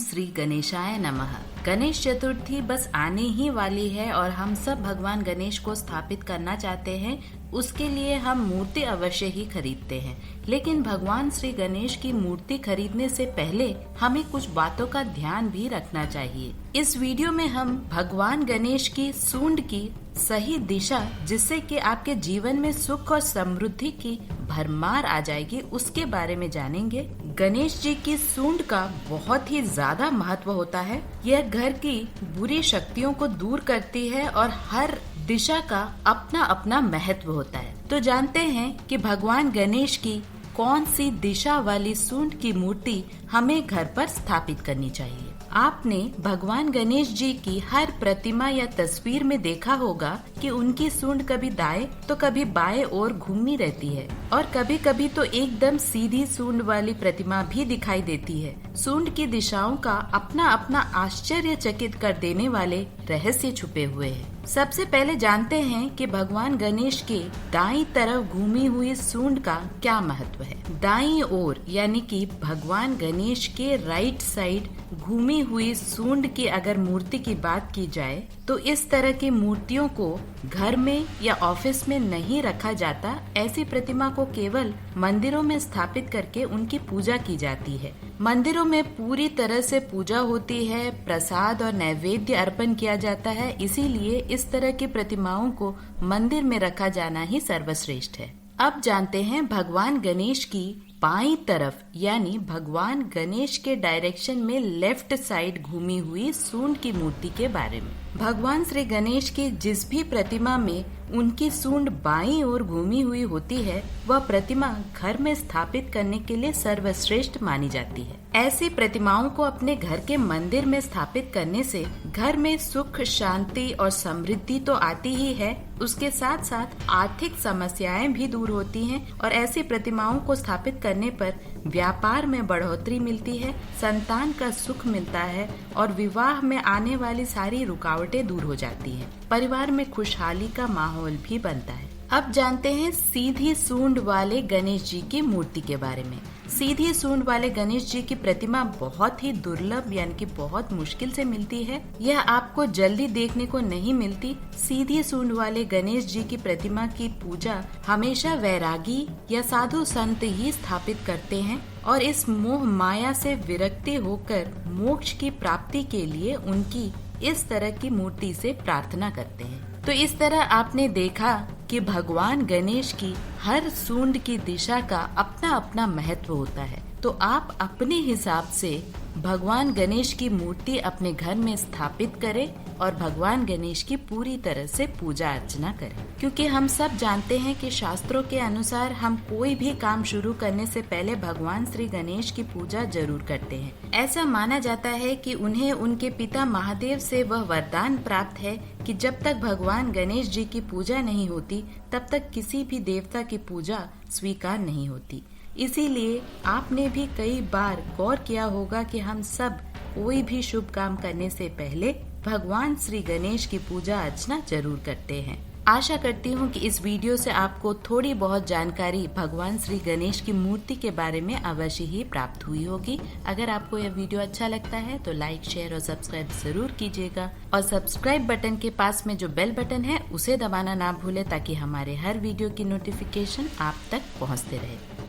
श्री गणेशाय नमः। गणेश चतुर्थी बस आने ही वाली है और हम सब भगवान गणेश को स्थापित करना चाहते हैं। उसके लिए हम मूर्ति अवश्य ही खरीदते हैं, लेकिन भगवान श्री गणेश की मूर्ति खरीदने से पहले हमें कुछ बातों का ध्यान भी रखना चाहिए। इस वीडियो में हम भगवान गणेश की सूंड की सही दिशा, जिससे कि आपके जीवन में सुख और समृद्धि की भरमार आ जाएगी, उसके बारे में जानेंगे। गणेश जी की सूंड का बहुत ही ज्यादा महत्व होता है। यह घर की बुरी शक्तियों को दूर करती है और हर दिशा का अपना अपना महत्व होता है। तो जानते हैं कि भगवान गणेश की कौन सी दिशा वाली सूंड की मूर्ति हमें घर पर स्थापित करनी चाहिए। आपने भगवान गणेश जी की हर प्रतिमा या तस्वीर में देखा होगा कि उनकी सूंड कभी दाएं तो कभी बाएं ओर घूमी रहती है और कभी कभी तो एकदम सीधी सूंड वाली प्रतिमा भी दिखाई देती है। सूंड की दिशाओं का अपना अपना आश्चर्यचकित कर देने वाले रहस्य छुपे हुए हैं। सबसे पहले जानते हैं कि भगवान गणेश के दाईं तरफ घूमी हुई सूंड का क्या महत्व है। दाईं ओर यानी कि भगवान गणेश के राइट साइड घूमी हुई सूंड की अगर मूर्ति की बात की जाए तो इस तरह की मूर्तियों को घर में या ऑफिस में नहीं रखा जाता। ऐसी प्रतिमा को केवल मंदिरों में स्थापित करके उनकी पूजा की जाती है। मंदिरों में पूरी तरह से पूजा होती है, प्रसाद और नैवेद्य अर्पण किया जाता है। इसीलिए इस तरह की प्रतिमाओं को मंदिर में रखा जाना ही सर्वश्रेष्ठ है। अब जानते हैं भगवान गणेश की बाईं तरफ यानी भगवान गणेश के डायरेक्शन में लेफ्ट साइड घूमी हुई सूंड की मूर्ति के बारे में। भगवान श्री गणेश की जिस भी प्रतिमा में उनकी सूंड बाईं ओर घूमी हुई होती है, वह प्रतिमा घर में स्थापित करने के लिए सर्वश्रेष्ठ मानी जाती है। ऐसी प्रतिमाओं को अपने घर के मंदिर में स्थापित करने से घर में सुख, शांति और समृद्धि तो आती ही है, उसके साथ साथ आर्थिक समस्याएं भी दूर होती हैं और ऐसी प्रतिमाओं को स्थापित करने पर व्यापार में बढ़ोतरी मिलती है, संतान का सुख मिलता है और विवाह में आने वाली सारी रुकावटें दूर हो जाती हैं। परिवार में खुशहाली का माहौल भी बनता है। अब जानते हैं सीधी सूंड वाले गणेश जी की मूर्ति के बारे में। सीधी सूंड वाले गणेश जी की प्रतिमा बहुत ही दुर्लभ यानी कि बहुत मुश्किल से मिलती है। यह आपको जल्दी देखने को नहीं मिलती। सीधी सूंड वाले गणेश जी की प्रतिमा की पूजा हमेशा वैरागी या साधु संत ही स्थापित करते हैं और इस मोह माया से विरक्ति होकर मोक्ष की प्राप्ति के लिए उनकी इस तरह की मूर्ति से प्रार्थना करते हैं। तो इस तरह आपने देखा कि भगवान गणेश की हर सूंड की दिशा का अपना अपना महत्व होता है। तो आप अपने हिसाब से भगवान गणेश की मूर्ति अपने घर में स्थापित करें और भगवान गणेश की पूरी तरह से पूजा अर्चना करें, क्योंकि हम सब जानते हैं कि शास्त्रों के अनुसार हम कोई भी काम शुरू करने से पहले भगवान श्री गणेश की पूजा जरूर करते हैं। ऐसा माना जाता है कि उन्हें उनके पिता महादेव से वह वरदान प्राप्त है कि जब तक भगवान गणेश जी की पूजा नहीं होती तब तक किसी भी देवता की पूजा स्वीकार नहीं होती। इसीलिए आपने भी कई बार गौर किया होगा कि हम सब कोई भी शुभ काम करने से पहले भगवान श्री गणेश की पूजा अर्चना जरूर करते हैं। आशा करती हूँ कि इस वीडियो से आपको थोड़ी बहुत जानकारी भगवान श्री गणेश की मूर्ति के बारे में अवश्य ही प्राप्त हुई होगी। अगर आपको यह वीडियो अच्छा लगता है तो लाइक, शेयर और सब्सक्राइब जरूर कीजिएगा और सब्सक्राइब बटन के पास में जो बेल बटन है उसे दबाना ना भूले ताकि हमारे हर वीडियो की नोटिफिकेशन आप तक पहुँचते रहे।